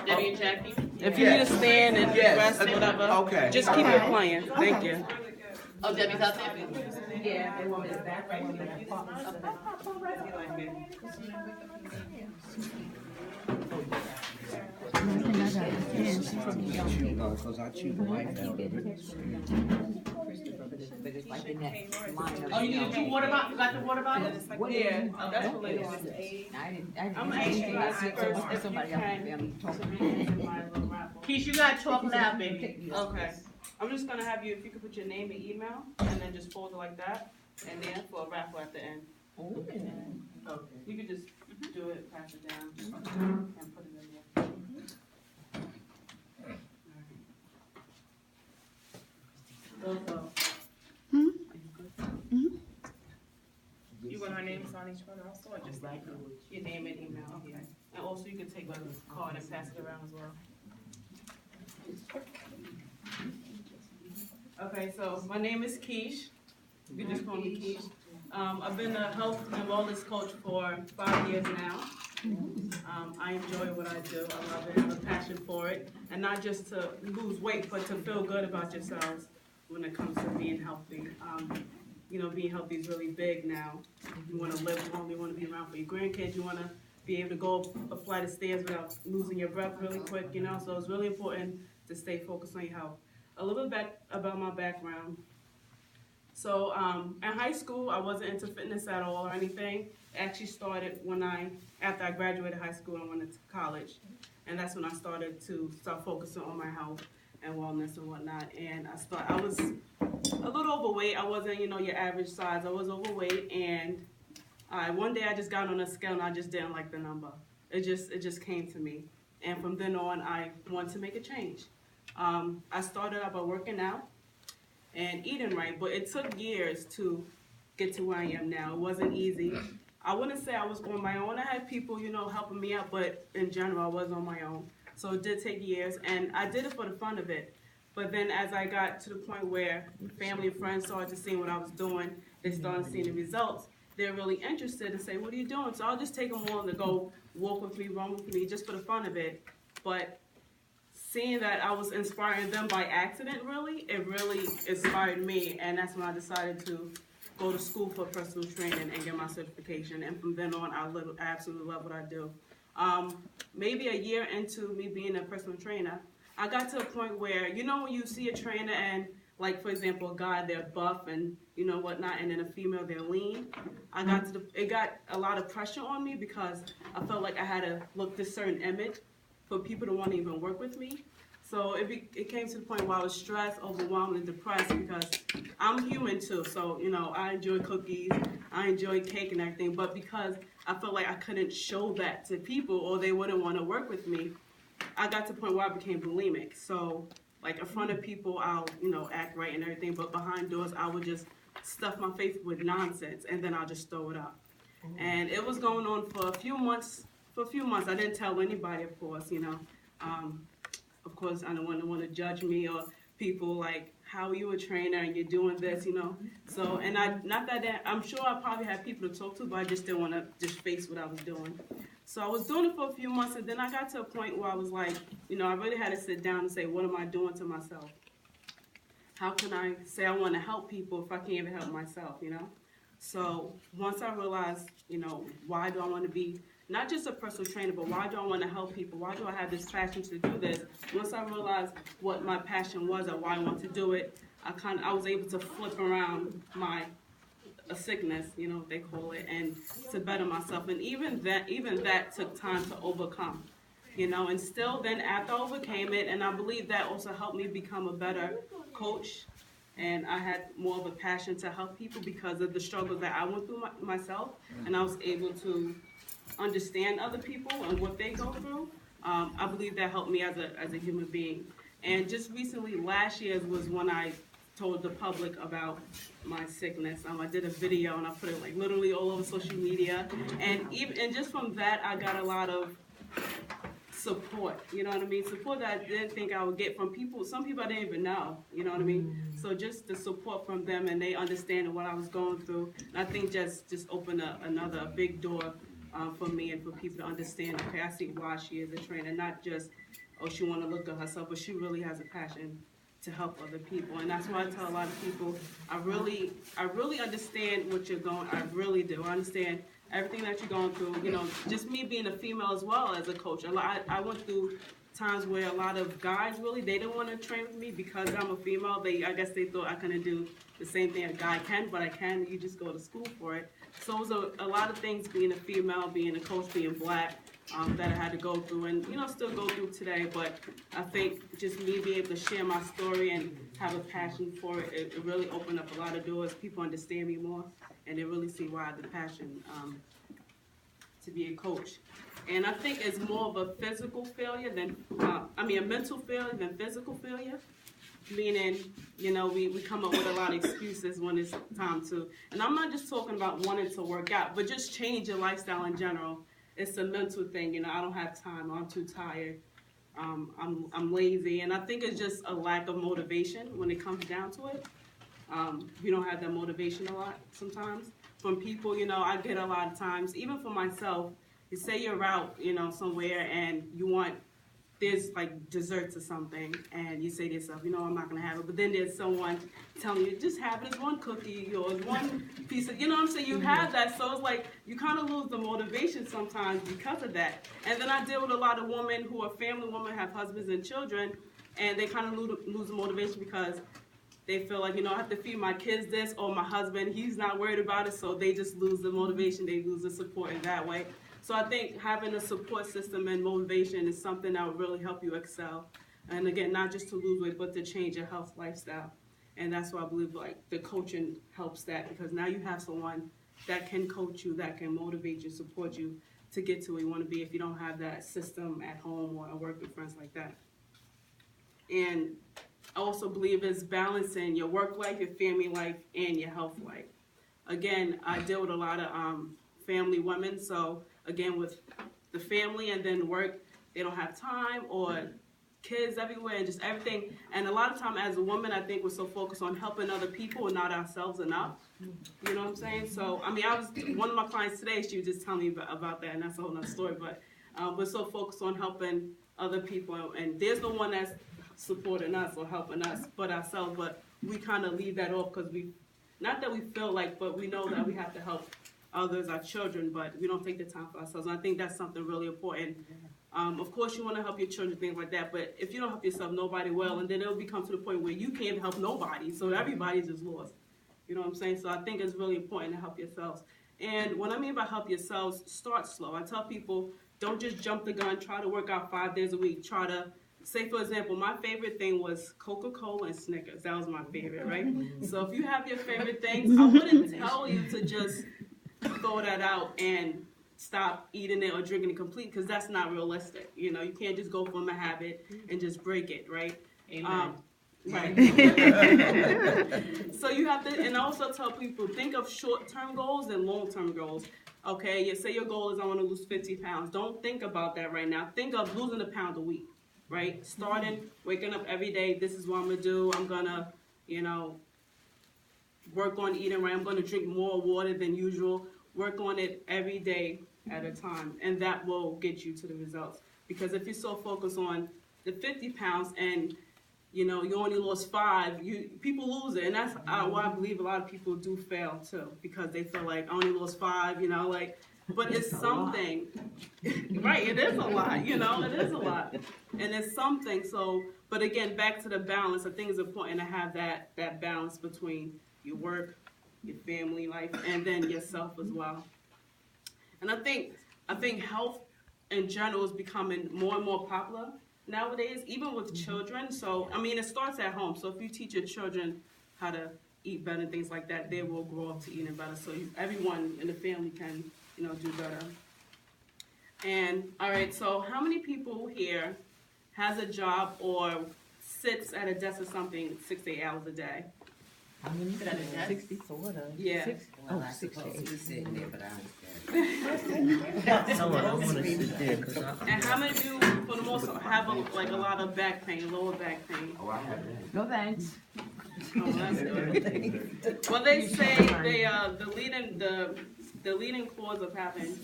Debbie and Jackie. If you need to stand and rest or whatever, just keep it playing. Thank you. Oh, Debbie's out there? Yeah, they want me to back right here. Because I chew the life out of it. Oh, you need 2 water bottles? You got the water bottles? Yeah. Oh, that's what it is. I'm asking you guys first if you can. Keisha, you got talk loud, baby. Okay. I'm just gonna have you, if you could put your name and email, and then just fold it like that, and then for a raffle at the end. Okay. You could just do it, pass it down, and put it in there. You want her names on each one also, or just like Your name and email, okay. And also you can take a card and pass it around as well. Okay, so my name is Keish. You can just call me Keish. I've been a health and wellness coach for 5 years now. I enjoy what I do. I love it. I have a passion for it. And not just to lose weight, but to feel good about yourselves when it comes to being healthy. You know, being healthy is really big now. You want to live long, you want to be around for your grandkids, you want to be able to go up a flight of stairs without losing your breath really quick, you know, so it's really important to stay focused on your health. A little bit back about my background. So in high school, I wasn't into fitness at all or anything. It actually started after I graduated high school and went into college. And that's when I started to start focusing on my health and wellness and whatnot. And I was a little overweight. I wasn't, you know, your average size. I was overweight, and one day I just got on a scale and I just didn't like the number. It just came to me. And from then on, I wanted to make a change. I started out by working out and eating right, but it took years to get to where I am now. It wasn't easy. I wouldn't say I was on my own. I had people, you know, helping me out, but in general, I was on my own. So it did take years, and I did it for the fun of it. But then as I got to the point where family and friends started to see what I was doing, they started seeing the results, they're really interested and say, what are you doing? So I'll just take them on to go walk with me, run with me, just for the fun of it. But seeing that I was inspiring them by accident, it really inspired me. And that's when I decided to go to school for personal training and get my certification. And from then on, I absolutely love what I do. Maybe a year into me being a personal trainer, I got to a point where, you know, when you see a trainer and, like, for example, a guy, they're buff and, you know, whatnot, and then a female, they're lean. It got a lot of pressure on me because I felt like I had to look this certain image for people to want to even work with me. So it came to the point where I was stressed, overwhelmed, and depressed because I'm human too. So, you know, I enjoy cookies, I enjoy cake and everything, but because I felt like I couldn't show that to people or they wouldn't want to work with me, I got to the point where I became bulimic. So, like, in front of people, I'll, you know, act right and everything, but behind doors, I would just stuff my face with nonsense, and then I'll just throw it up. And it was going on for a few months. I didn't tell anybody, of course, you know. Of course, I don't want to judge me or people like, how are you a trainer and you're doing this, you know. So, and I'm sure I probably had people to talk to, but I just didn't want to just face what I was doing. So I was doing it for a few months, and then I got to a point where I was like, you know, I really had to sit down and say, what am I doing to myself? How can I say I want to help people if I can't even help myself, you know? So once I realized, you know, why do I want to be not just a personal trainer, but why do I want to help people? Why do I have this passion to do this? Once I realized what my passion was and why I want to do it, I was able to flip around a sickness, you know, they call it, and to better myself. And even that took time to overcome, you know, and still then after I overcame it, and I believe that also helped me become a better coach, and I had more of a passion to help people because of the struggles that I went through myself, and I was able to understand other people and what they go through. I believe that helped me as a human being. And just recently, last year was when I told the public about my sickness. I did a video and I put it like literally all over social media, and just from that I got a lot of support, you know what I mean? Support that I didn't think I would get from people. Some people I didn't even know, you know what I mean? So just the support from them, and they understanding what I was going through. And I think just opened another big door for me and for people to understand, okay, I see why she is a trainer, not just, oh, she want to look at herself, but she really has a passion to help other people. And that's why I tell a lot of people, I really understand what you're going, I really do. I understand everything that you're going through, you know, just me being a female as well as a coach. I went through times where a lot of guys really, they didn't want to train with me because I'm a female. I guess they thought I couldn't do the same thing a guy can, but I can. You just go to school for it. So it was a lot of things being a female, being a coach, being black, that I had to go through and, you know, still go through today. But I think just me being able to share my story and have a passion for it, it really opened up a lot of doors. People understand me more, and they really see why I have the passion to be a coach. And I think it's more of a physical failure than, a mental failure than physical failure. Meaning, you know, we come up with a lot of excuses when it's time to. And I'm not just talking about wanting to work out, but just change your lifestyle in general. It's a mental thing, you know, I don't have time, I'm too tired, I'm lazy. And I think it's just a lack of motivation when it comes down to it. We don't have that motivation a lot sometimes. From people, you know, I get a lot of times, even for myself, you say you're out, you know, somewhere and there's like desserts or something, and you say to yourself, you know, I'm not gonna have it. But then there's someone telling you, just have it as one cookie or as one piece of, you know what I'm saying? You have that, so it's like you kind of lose the motivation sometimes because of that. And then I deal with a lot of women who are family women, have husbands and children, and they kind of lose the motivation because they feel like, you know, I have to feed my kids this, or my husband, he's not worried about it, so they just lose the motivation, they lose the support in that way. So I think having a support system and motivation is something that will really help you excel. And again, not just to lose weight, but to change your health lifestyle. And that's why I believe like the coaching helps that, because now you have someone that can coach you, that can motivate you, support you to get to where you want to be if you don't have that system at home or work with friends like that. And I also believe it's balancing your work life, your family life, and your health life. Again, I deal with a lot of family women, so again, with the family and then work, they don't have time, or kids everywhere and just everything. And a lot of time as a woman, I think we're so focused on helping other people and not ourselves enough. You know what I'm saying? So, I mean, one of my clients today, she was just telling me about that, and that's a whole nother story, but we're so focused on helping other people, and there's no one that's supporting us or helping us but ourselves, but we kind of leave that off because not that we feel like, but we know that we have to help others, our children, but we don't take the time for ourselves. And I think that's something really important. Of course, you want to help your children, things like that, but if you don't help yourself, nobody will, and then it'll become to the point where you can't help nobody, so everybody's just lost. You know what I'm saying? So I think it's really important to help yourselves. And what I mean by help yourselves, start slow. I tell people, don't just jump the gun, try to work out 5 days a week. Try to, say for example, my favorite thing was Coca-Cola and Snickers. That was my favorite, right? So if you have your favorite things, I wouldn't tell you to just throw that out and stop eating it or drinking it complete, because that's not realistic. You know, you can't just go from a habit and just break it, right? Amen. Right. So you have to, and I also tell people, think of short-term goals and long-term goals. Okay, you say your goal is I want to lose 50 pounds. Don't think about that right now. Think of losing a pound a week, right? Starting, waking up every day, this is what I'm going to do. I'm going to, you know, work on eating right. I'm going to drink more water than usual. Work on it every day at a time, and that will get you to the results. Because if you're so focused on the 50 pounds and you know you only lost 5, people lose it, and that's why I believe a lot of people do fail too, because they feel like I only lost 5, you know, like. But it's something, right? It is a lot, you know. It is a lot, and it's something. So, but again, back to the balance. I think it's important to have that balance between your work, your family life, and then yourself as well. And I think health in general is becoming more and more popular nowadays, even with children. So I mean, it starts at home. So if you teach your children how to eat better and things like that, they will grow up to eating better. So everyone in the family can, you know, do better. And all right, so how many people here has a job or sits at a desk or something 6 to 8 hours a day? How many? 60, sort of. Yeah. Well, I suppose he was sitting there, but I understand. No, I don't want to sit there because And how many of you, for the most part, have a lot of back pain, lower back pain? Oh, I have that. no thanks. Oh, that's good. Well, they say the leading cause of having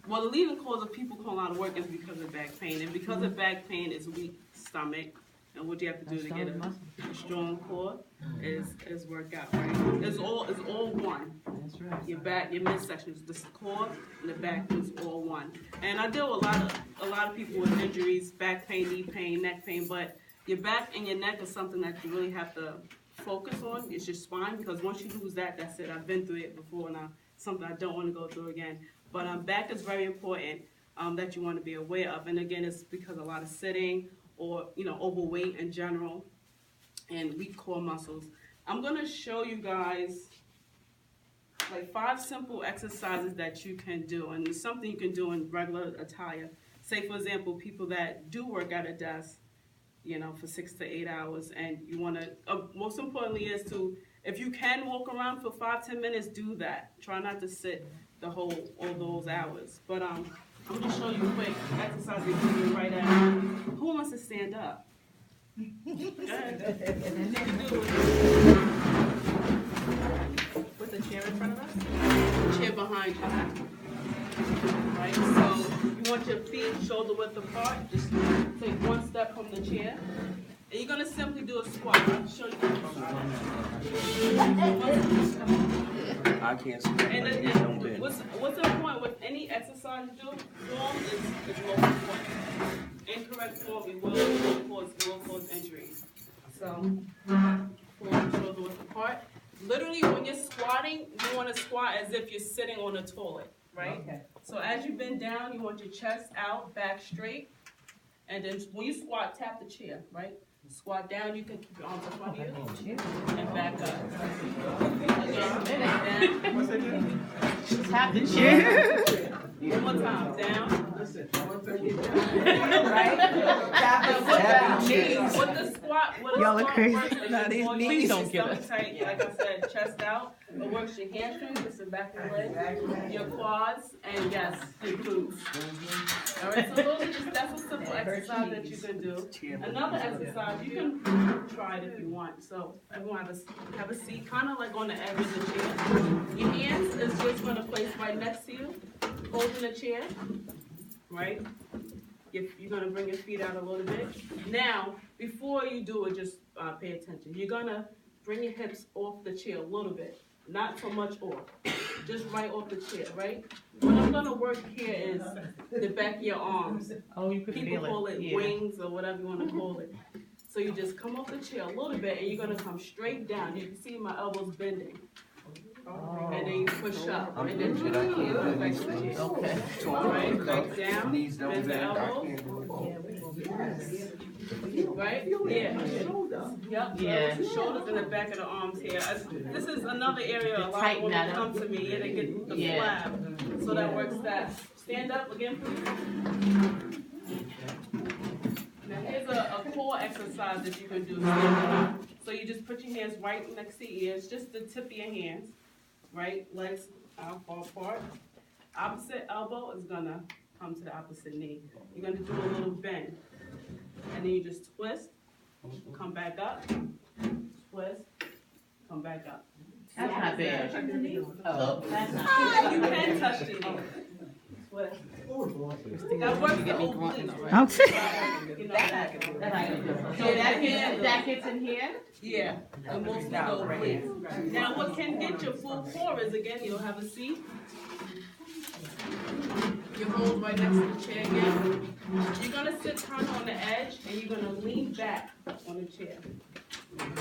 well, the leading cause of people calling out of work is because of back pain, and because of back pain is weak stomach, and what you have to do to get a strong core is work out, right? It's all one. That's right. Your back, your midsections, the core and the back is all one. And I deal with a lot of people with injuries, back pain, knee pain, neck pain, but your back and your neck is something that you really have to focus on. It's your spine, because once you lose that, that's it. I've been through it before, and something I don't want to go through again. But back is very important that you want to be aware of. And again, it's because a lot of sitting or overweight in general and weak core muscles. I'm going to show you guys like 5 simple exercises that you can do, and it's something you can do in regular attire. Say, for example, people that do work at a desk, for 6 to 8 hours, and you want to, most importantly is to, if you can walk around for 5-10 minutes, do that. Try not to sit all those hours. But I'm going to show you a quick exercise you can do right now. Who wants to stand up? Go ahead. With the chair in front of us? Chair behind you. Right, so you want your feet shoulder width apart. Just take one step from the chair. And you're going to simply do a squat. I'll show you. I can't see. And what's important with any exercise you do, form is most important. Incorrect form, it will cause injuries. So, form shoulder width apart. Literally, when you're squatting, you want to squat as if you're sitting on a toilet, right? Okay. So as you bend down, you want your chest out, back straight. And then when you squat, tap the chair, right? Squat down, you can keep your arms in front of you. And back up. Again, Tap the chair. one more time, down. Right? Tap the chair. With the squat, Y'all are crazy. Works is Not more even you me. keep Don't your get stomach tight, like I said, chest out. It works your hamstrings, it's the back of your leg, your quads, and yes, your glutes. All right, so those are that's a simple exercise that you can do. Another exercise, you can try it if you want. So everyone have a seat, kind of like on the edge of the chair. Your hands is just going to place right next to you, holding the chair, right? You're going to bring your feet out a little bit. Now, before you do it, just pay attention. You're going to bring your hips off the chair a little bit. Not so much off. Just right off the chair, right? What I'm going to work here is the back of your arms. Oh, you could People call it wings or whatever you want to call it. So you just come off the chair a little bit, and you're going to come straight down. You can see my elbows bending. And then you push up, and then you go back to the chair. Okay. All right, back down, bend the elbows. Right? Yeah. Yep. Yeah. The shoulders and the back of the arms here. This is another area a lot of women come to me. Yeah, they get the flab. So that works that. Stand up again, please. Now here's a core exercise that you can do. So you just put your hands right next to your ears, just the tip of your hands. Right? Legs out far apart. Opposite elbow is gonna come to the opposite knee. You're gonna do a little bend. And then you just twist, come back up, twist, come back up. That's not bad. Oh, that's not You can touch the knee. Twist. That works the whole thing. You know, that gets in here? yeah, and mostly go please. Now what can get your full core is, again, you'll have a seat. You hold right next to the chair again. You're going to sit kind of on the edge, and you're going to lean back on the chair.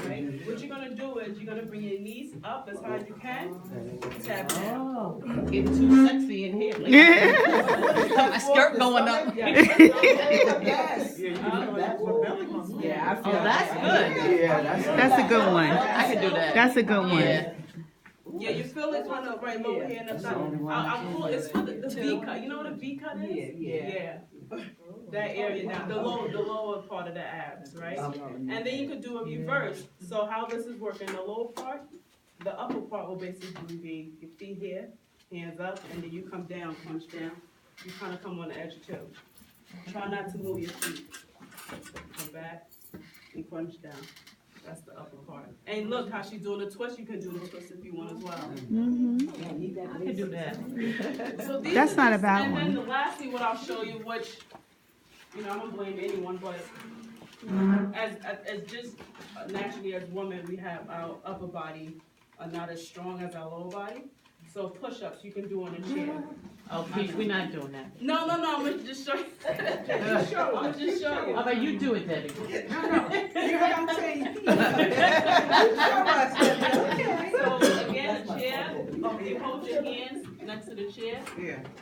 Right? What you're going to do is you're going to bring your knees up as high as you can. Tap down. Oh, getting too sexy in here. My skirt going up. Yeah, I feel Oh, that's good. Yeah, That's a good one. I can do that. That's a good one. Yeah. Yeah, you feel it kind of right lower here in the thigh. I'll pull, it's for the V cut. You know what a V cut is? Yeah. That area now, the lower part of the abs, right? And then you could do a reverse. So how this is working, the lower part, the upper part will basically be your feet here, hands up, and then you come down, punch down. You kind of come on the edge too. Try not to move your feet. Come back and crunch down. That's the upper part. And look how she's doing the twist. You can do the twist if you want as well. I can do that. So these That's are not a just- bad and one. then lastly, what I'll show you, which, you know, I don't blame anyone, but as just naturally as women, we have our upper body not as strong as our lower body. So push-ups you can do on a chair. Oh, Keith, we're not doing that. No, I'm gonna just show you. I'm gonna just show you. How about you do it, Debbie? So again, the chair, you hold your hands next to the chair,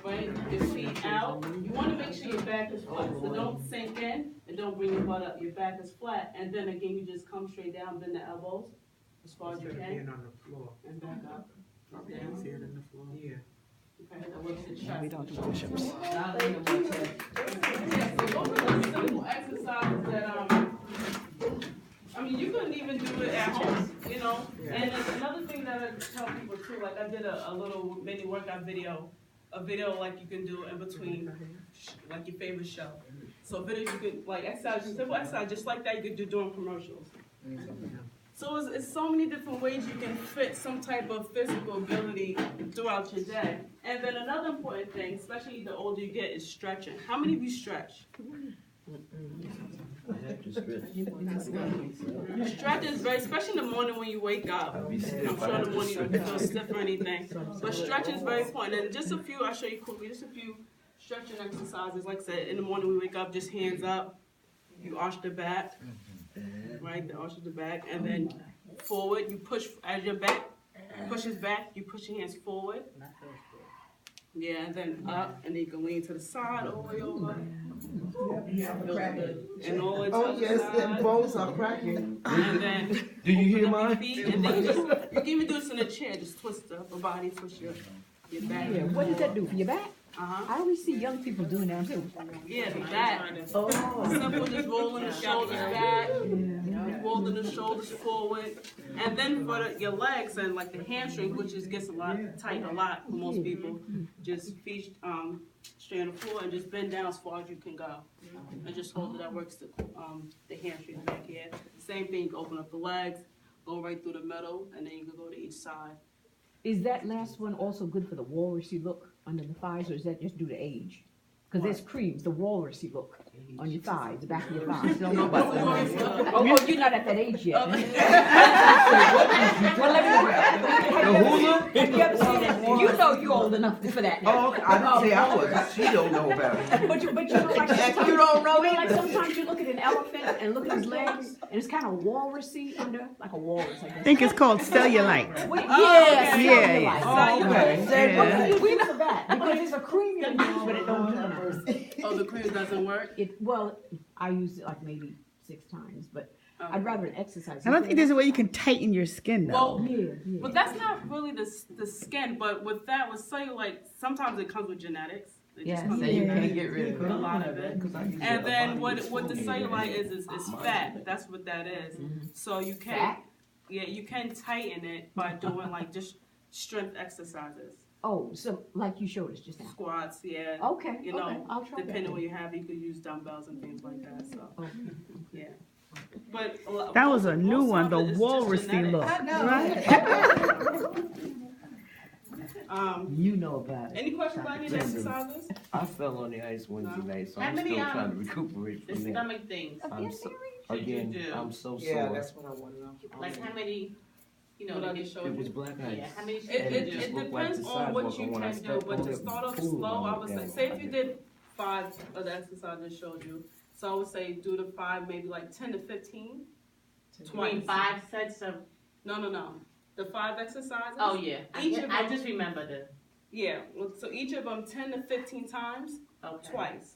right? Your feet out. You wanna make sure your back is flat, so don't sink in and don't bring your butt up. Your back is flat, and then again, you just come straight down, bend the elbows as far as you can, on the floor. and back up. Down. Easier than the floor. Yeah. Okay, that works the chest. We don't do push-ups. Yeah, so those are the simple exercises that, I mean, you couldn't even do it at home, you know? And there's another thing that I tell people too, like I did a little mini workout video, a video like you can do in between, like your favorite show. So videos you could, like exercise, simple exercise, just like that you could do during commercials. So it's so many different ways you can fit some type of physical ability throughout your day. And then another important thing, especially the older you get, is stretching. How many of you stretch? Stretch is very, especially in the morning when you wake up. I'm sure in the morning you don't feel stiff or anything. But stretching is very important. And just a few, I'll show you quickly, just a few stretching exercises. Like I said, in the morning we wake up, just hands up. You arch the back. Right, the arch of the back, and then forward, you push, as your back pushes back, you push your hands forward. Yeah, and then up, and then you can lean to the side, all the way over. And all the way to Oh, the yes, side. and bones are cracking. And then Do you hear open up your mine? feet, and then you can even do this in a chair, just twist the upper body, twist your back. Yeah, what does that do for your back? Uh-huh. I always see young people doing that too. Yeah, the back. Oh. Simple, just rolling the shoulders back, rolling the shoulders forward, and then for your legs and like the hamstring, which just gets tight a lot for most people, just feet straight on the floor and just bend down as far as you can go, and just hold it. That works the hamstrings back here. Same thing, you can open up the legs, go right through the middle, and then you can go to each side. Is that last one also good for the walrusy look under the thighs, or is that just due to age? Because there's creams, the walrusy look on your thighs, the back of your thighs. Don't know about that. Oh, you're not at that age yet. Well, let me, have you ever seen that? You know you're old enough for that. Oh, okay. I didn't say I was. She don't know about it. But you know, like sometimes, You don't know like either. sometimes you look at an elephant and look at his legs, and it's kind of walrusy under, like a walrus, I I guess. think it's called cellulite. Wait, okay. yeah, Oh, okay. What do you do for that? Because there's a cream you can use, but it don't do nothing. Oh, the cream doesn't work? Well, I use it like maybe 6 times, but I'd rather an exercise. I don't think there's a way you can tighten your skin though. Well, Yeah, yeah. but that's not really the skin, but with that, with cellulite, sometimes it comes with genetics. It just Yes, comes so with you genetics. can't get rid of A lot of it. And then what the cellulite is fat. That's what that is. So you can, Fat? yeah, you can tighten it by doing like just strength exercises, Oh, so like you showed us just now. squats, yeah. Okay, You okay, know, I'll try depending that. on what you have, you could use dumbbells and things like that. So Okay. yeah. But a lot, That was a most new of one, it the is just walrusy genetics. look. You know about it. Any questions about any of the exercises? I fell on the ice Wednesday night, so How I'm many, still trying to recuperate The from that. stomach things, I'm so, Should you again, do? I'm so Yeah, sore. that's what I want to know. like how many, you know, What I they just get- showed It was you. black yeah, ice. how many should It, you it, do? it looked like depends the on what sidewalk, you and when I can do, stepped but on to it, start off pool slow, I went would say, down. say if you did 5 of the exercises I showed you, so I would say do the 5, maybe like 10 to 15. You mean 5 sets of, No. The 5 exercises? oh yeah, Each of I them- just remember the, Yeah, well, so each of them 10 to 15 times, okay. twice.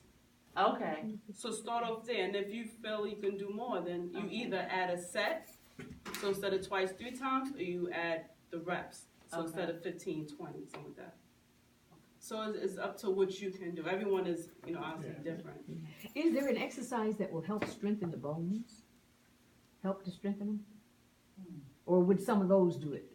Okay, So start off there, and if you feel you can do more, then you either add a set, so instead of twice, 3 times, or you add the reps. So Okay. instead of 15, 20, something like that. So it's up to what you can do. Everyone is, obviously different. Is there an exercise that will help strengthen the bones? Help to strengthen them? Or would some of those do it?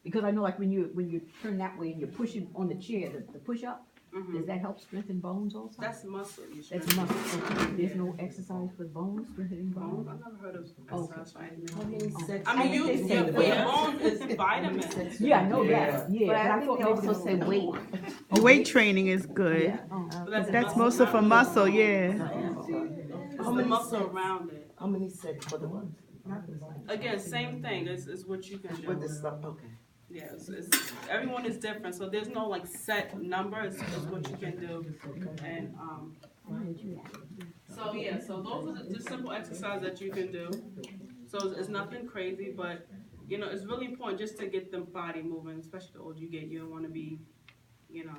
Because I know like when you turn that way and you're pushing on the chair, the push up, Does that help strengthen bones also? That's muscle. You That's muscle. Okay. There's no exercise for bones, strengthening bones. bones? I've never heard of Okay. exercise fighting. How many sets? I mean, I think they say your weight. bones is vitamins. Yeah, I know Yeah. that. Yeah, But I thought think they maybe also say weight. Weight training is good. Yeah. Oh. But That's muscle, mostly not for really muscle, bone. yeah. It's the muscle around it. How many sets for the one? Again, same thing. It's what you can do. With the stuff, okay. Yeah, everyone is different, so there's no like set number. It's what you can do, and so yeah, so those are just simple exercises that you can do. So it's nothing crazy, but you know it's really important just to get the body moving, especially the older you get. You don't want to be, you know,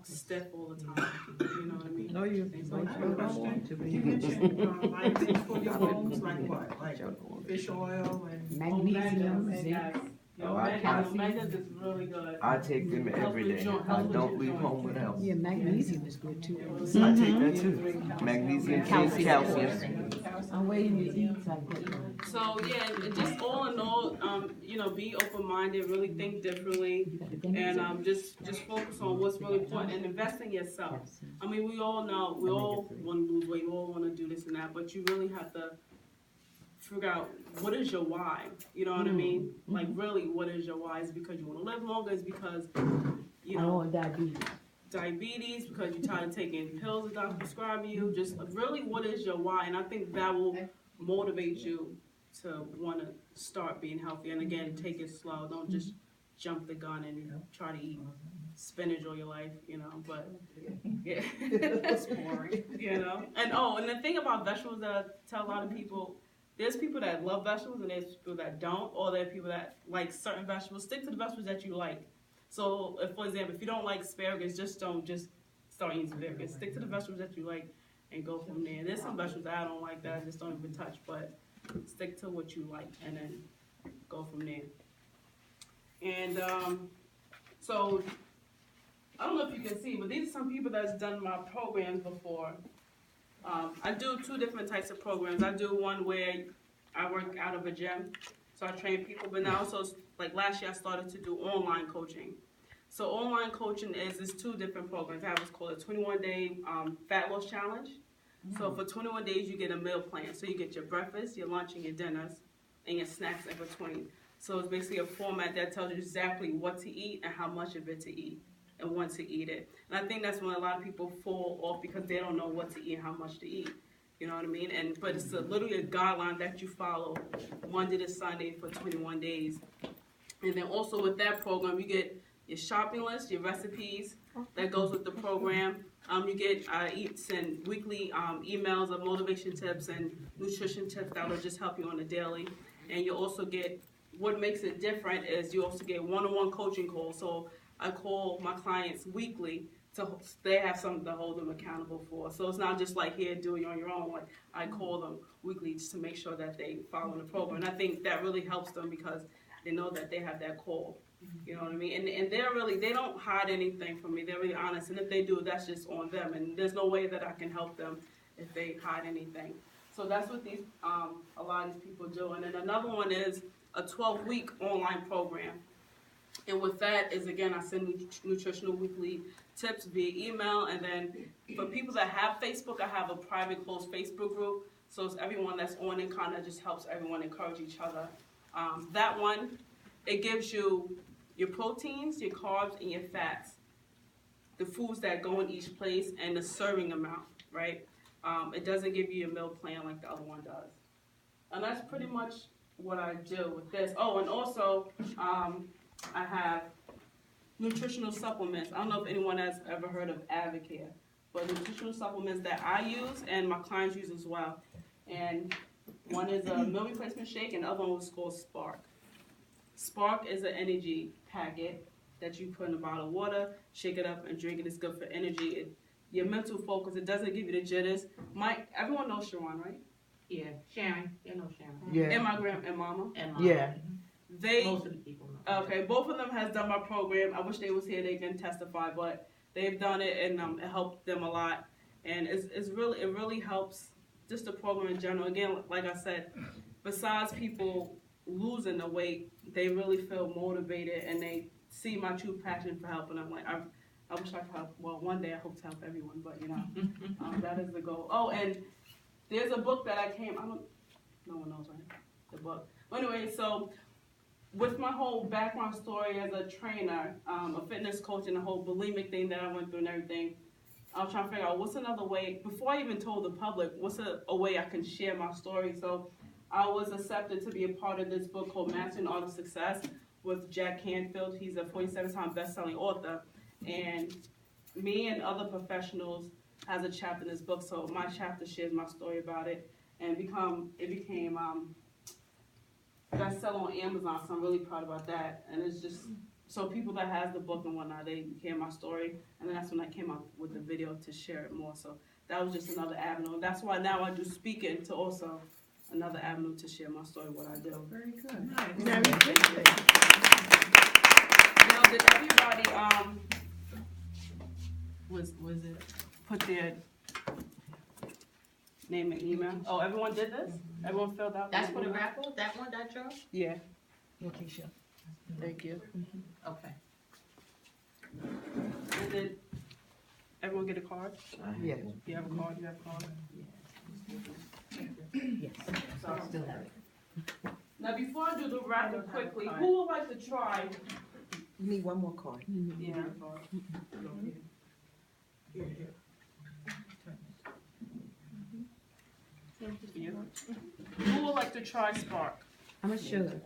stiff all the time. You know what I mean? No, you. Things like that. You mentioned, vitamins for your bones, like what? Like fish oil and. Magnesium, zinc. Yo, magnesium is really good. I take them every day. I don't leave home without. Yeah, magnesium is good too. I take that too. Magnesium, calcium. I'm waiting to eat something. So yeah, and just all in all, you know, be open-minded, really think differently, and just focus on what's really important and invest in yourself. I mean, we all know, we all want to lose weight, we all want to do this and that, but you really have to figure out what is your why. You know what I mean? Like really, what is your why? Is it because you want to live longer? Is it because you know diabetes? Because you're tired of taking pills that doctor prescribe you? Just really, what is your why? And I think that will motivate you to want to start being healthy. And again, take it slow. Don't just jump the gun and try to eat spinach all your life, you know, but yeah. It's boring. You know? And the thing about vegetables that I tell a lot of people, there's people that love vegetables and there's people that don't, or there are people that like certain vegetables. Stick to the vegetables that you like. So, for example, if you don't like asparagus, don't start eating asparagus. Stick to the vegetables that you like and go from there. There's some vegetables that I don't like that I just don't even touch, but stick to what you like and then go from there. And so, I don't know if you can see, but these are some people that's done my programs before. I do two different types of programs. I do one where I work out of a gym, so I train people, but now also, like last year I started to do online coaching. So online coaching is two different programs. I have what's called a 21-day fat loss challenge. So for 21 days you get a meal plan. So you get your breakfast, your lunch, and your dinners, and your snacks in between. So it's basically a format that tells you exactly what to eat and how much of it to eat, and when to eat it. And I think that's when a lot of people fall off because they don't know what to eat and how much to eat. You know what I mean? But it's literally a guideline that you follow Monday to Sunday for 21 days. And then also with that program, you get your shopping list, your recipes that goes with the program. You get send weekly emails of motivation tips and nutrition tips that will just help you on a daily. And you also get, what makes it different is you also get one-on-one coaching calls. So I call my clients weekly they have something to hold them accountable for. So it's not just like, here, do it on your own. Like, I call them weekly just to make sure that they follow the program. And I think that really helps them because they know that they have that call. You know what I mean? And they don't hide anything from me. They're really honest. And if they do, that's just on them. And there's no way that I can help them if they hide anything. So that's what these a lot of these people do. And then another one is a 12-week online program. And with that is, again, I send nutritional weekly tips via email. And then for people that have Facebook, I have a private closed Facebook group. So it's everyone that's on it, kind of just helps everyone encourage each other. That one, it gives you your proteins, your carbs, and your fats, the foods that go in each place, and the serving amount, right? It doesn't give you a meal plan like the other one does. And that's pretty much what I do with this. Oh, and also, I have nutritional supplements. I don't know if anyone has ever heard of Advocare, but nutritional supplements that I use and my clients use as well. And one is a meal replacement shake, and the other one was called Spark. Spark is an energy packet that you put in a bottle of water, shake it up, and drink it. It's good for energy. Your mental focus. It doesn't give you the jitters. Everyone knows Sharon, right? Yeah, Sharon. You know Sharon. Yeah. And my grandma and mama. And Mom. Yeah. Most of the people know. Okay, both of them has done my program. I wish they was here. They can testify, but they've done it, and it helped them a lot. And it really helps just the program in general. Again, like I said, besides people losing the weight, they really feel motivated, and they see my true passion for helping them. Like I wish I could help, well, one day I hope to help everyone, but you know, that is the goal. Oh, and there's a book that no one knows, right? The book. Anyway, so with my whole background story as a trainer, a fitness coach, and the whole bulimic thing that I went through and everything, I was trying to figure out what's another way, before I even told the public, what's a way I can share my story. So I was accepted to be a part of this book called Mastering the Art of Success with Jack Canfield. He's a 47-time best-selling author. And me and other professionals has a chapter in this book. So my chapter shares my story about it. And it became bestseller on Amazon, so I'm really proud about that. And it's just, so people that has the book and whatnot, they hear my story, and then that's when I came up with the video to share it more. So that was just another avenue. And that's why now I do speaking to also another avenue to share my story, what I do. Very good. Very good. Now, did everybody, was it, put their name and email? Oh, everyone did this? Everyone filled out? That's for the raffle, that one, that's yours? Yeah, Yeah, Keisha. thank you. Okay. And did everyone get a card? Yeah. You have a card, you have a card? Yes. So, Still have it. now before I do the raffle quickly, who would like to try? You need one more card. Yeah. Here, here. You. Who would like to try Spark? How much sugar?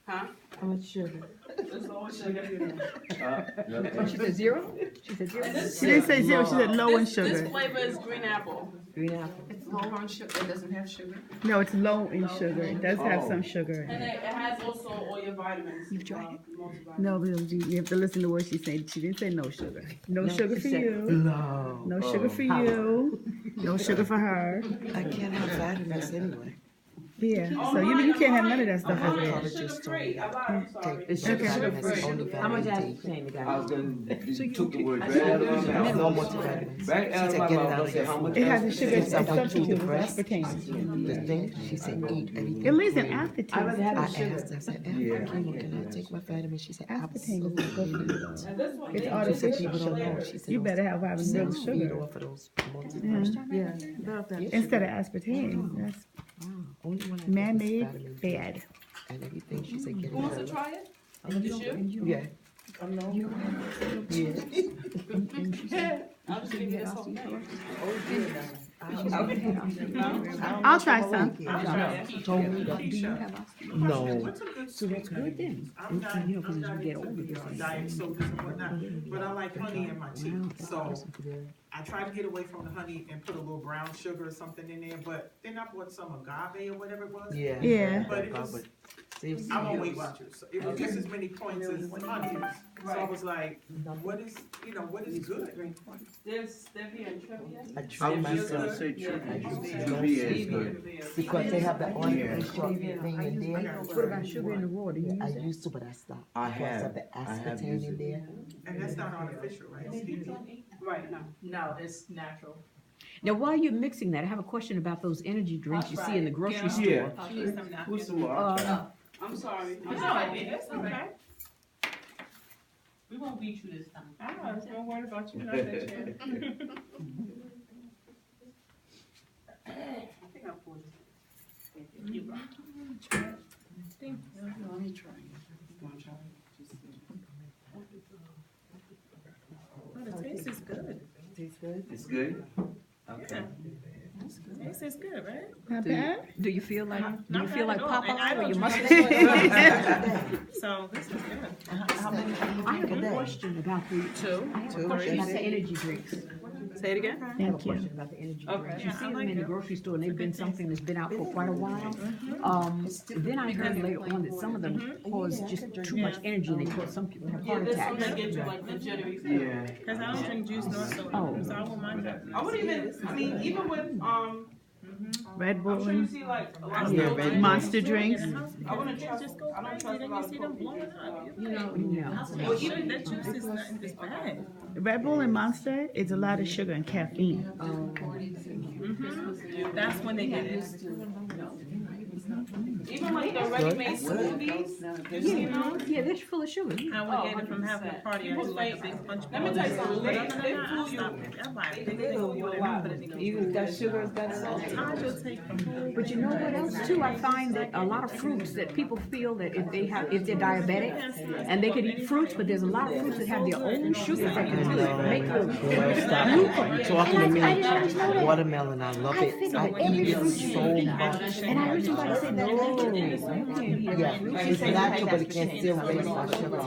Huh? How much sugar? There's always sugar. Oh, she said zero? She said zero? And this, She didn't say zero, she said low in this sugar. flavor is green apple. Green apple. It's low on sugar, it doesn't have sugar. No, it's low in sugar. It does have some sugar in And it. it has also all your vitamins. You've tried it? Multivitamins. No, but you have to listen to what she said. She didn't say no sugar. No No, sugar she for said you. low. No sugar for you. No sugar for her. I can't have vitamins anyway. Yeah, so you can't have none of that stuff Mine in is there. sugar free. I'm sorry. It's Okay. sugar Vitamins, free. only How much vitamin D. aspartame you I got? was gonna, you took the word right out of my mouth. No multivitamins. Right She out of said, my get it mouth. out I of said, your how much food. It has a sugar Since I went through substitute the of breast, aspartame. the thing, she said, eat everything. It leaves an green. aftertaste. I rather have I the sugar. asked, I said, Yeah. can I take my vitamins? She said, Aspartame absolutely is good for you, though. And this one, It's they- artificial. this People don't know. flavor. She said, You better have vitamin real cells feed sugar. off of those multivitamins. Yeah, instead of aspartame. That's Wow. Only one I take is man-made, vitamin D. bad. And everything, she said, get it Who wants to out. try it? Just you? Yeah. I'll just give you this whole thing. I'll try some. Told me that. No. What's a good So that's good then. I'm not, You know, 'cause I'm as not you get into older, these it's diet sodas and whatnot, but I like honey in my tea. So Yeah. I try to get away from the honey and put a little brown sugar or something in there, but then I bought some agave or whatever it was. Yeah. Yeah. But it was, I'm on Weight Watchers, so it was just as many points as honey. So I was like, what is good? They're being trivia. I I tried was just gonna myself say Yeah. trivia is good. because they have the artificial thing in there. What about sugar in the water? You I use that? used to, but I stopped. I Because have. of the I have aspartame used in it. there. And that's not artificial, right? Right, no. No, it's natural. Now, while you're mixing that, I have a question about those energy drinks you see in the grocery store. Yeah. I'll use some now. Who's the more? I'm sorry. It's all right, baby, it's okay. We won't beat you this time. Don't worry about you. Not that chair. I think I poured this. Thank you. Let me try. Oh, the taste is good. Tastes good? It's good? Okay. Taste is good, right? Not bad? Do you feel like Not bad at all. And I Popeye or don't you must? drink So this is good. How many do you I drink have a a day? question about the Two. I have a question about the energy drinks. Say it again? I have a Thank you. question about the energy Okay. drinks. You Yeah, see I them like in the it. grocery store and they've been something that's been out for quite a while. Then I heard later on that some of them cause just too much energy and they cause some people have Yeah, heart this one attacks. that gets you like the jittery. Yeah. Because I don't drink juice nor soda, Oh. so I won't mind that. I wouldn't even, I mean, even with, Red I'm Bull sure you and see like a lot of Yeah, people- Red Monster drinks. I wouldn't trust, Just go I don't crazy, trust a then lot you of see them coffee blowing drinks, up. You know. Well, even that juice is not this bad. Red Bull and Monster is a lot of sugar and caffeine. That's when they get it. Even like the ready-made smoothies, you know? Yeah, they're full of sugar. I would get it from having a party. I People just like a say- big bunch of Let me tell you something, they fool you. I buy They it. fool you a lot. Even got sugar, it's got Sometimes you'll take from home. But you know what else too? I find that a lot of fruits that people feel that if they're diabetic and they could eat fruits, but there's a lot of fruits that have their own sugars that can really make Girl, them. stop. You talking to me? I didn't always know that. Watermelon, I love I it. figured I that every eat it fruit so you much. And I heard somebody say that. Yeah, it's natural, but it can still raise my sugar.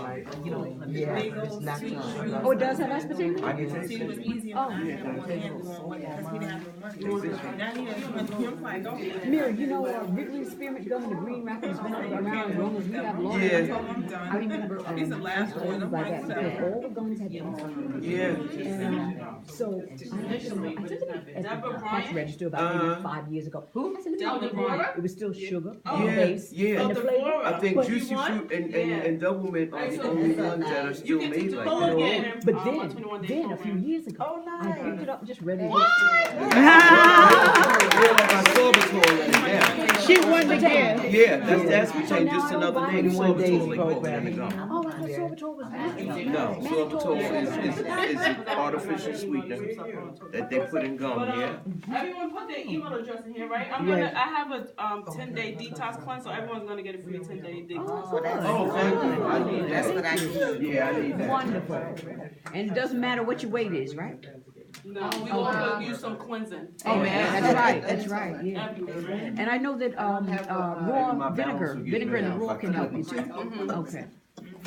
Yeah, it's natural. Oh, it does have aspartame? See, it was easier when I had one hand doing one because he didn't have no money. Now he has money. I'm like, okay. Mary, you know, Wrigley Spearmint Gum and the Green Wrapper has been around as long as we have long. Yeah. I remember, I used to live by that because all the gums had been. Yeah. And so I took it at the cash register about maybe 5 years ago. Who? I said, let me look. It was still sugar, base, Yeah. and the flavor. I think But you Juicy want? Fruit and Double Mint are the only ones that are still made like Go that. again. But then a few years ago, I picked it up just ready to Yeah, like our sorbitol right now. She won again. Yeah, that's aspartame, just another name. 21 days Sorbitol, they put in the program. gum. Oh, I thought sorbitol was natural. No, sorbitol is an artificial sweetener that they put in gum, yeah? Everyone put their email address in here, right? I have a 10-day detox cleanse, so everyone's gonna get a free 10-day detox. Oh, thank you. I need That's that. what I need. Yeah, I need that. Wonderful. And it doesn't matter what your weight is, right? No, we also use some cleansing. Oh, that's right, yeah. Everywhere. And I know that, raw vinegar in the raw can help you too. Okay.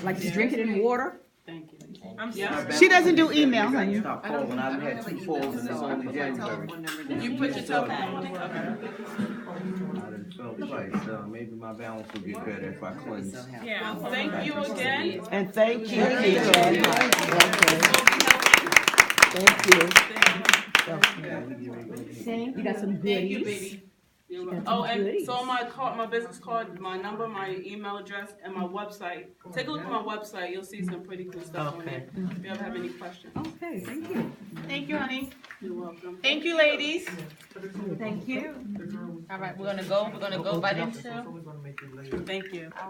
Like just drink it in water? Thank you. I'm Yeah. sorry. She doesn't do email, honey. Stop falling. I've had 2 falls and it's only January. You put yourself on. I done fell twice, so maybe my balance will get better if I cleanse. Yeah. Thank you again. And thank you, Keisha. Thank you. You got some Thank you, goodies. baby. You're welcome. Got some Oh, and goodies. so my card, my business card, my number, my email address, and my website. Take a look at my website. You'll see some pretty cool stuff on there. If you ever have any questions, Okay, thank you. Thank you, honey. you're welcome. Thank you, ladies. Thank you. All right, we're gonna go right into. Thank you.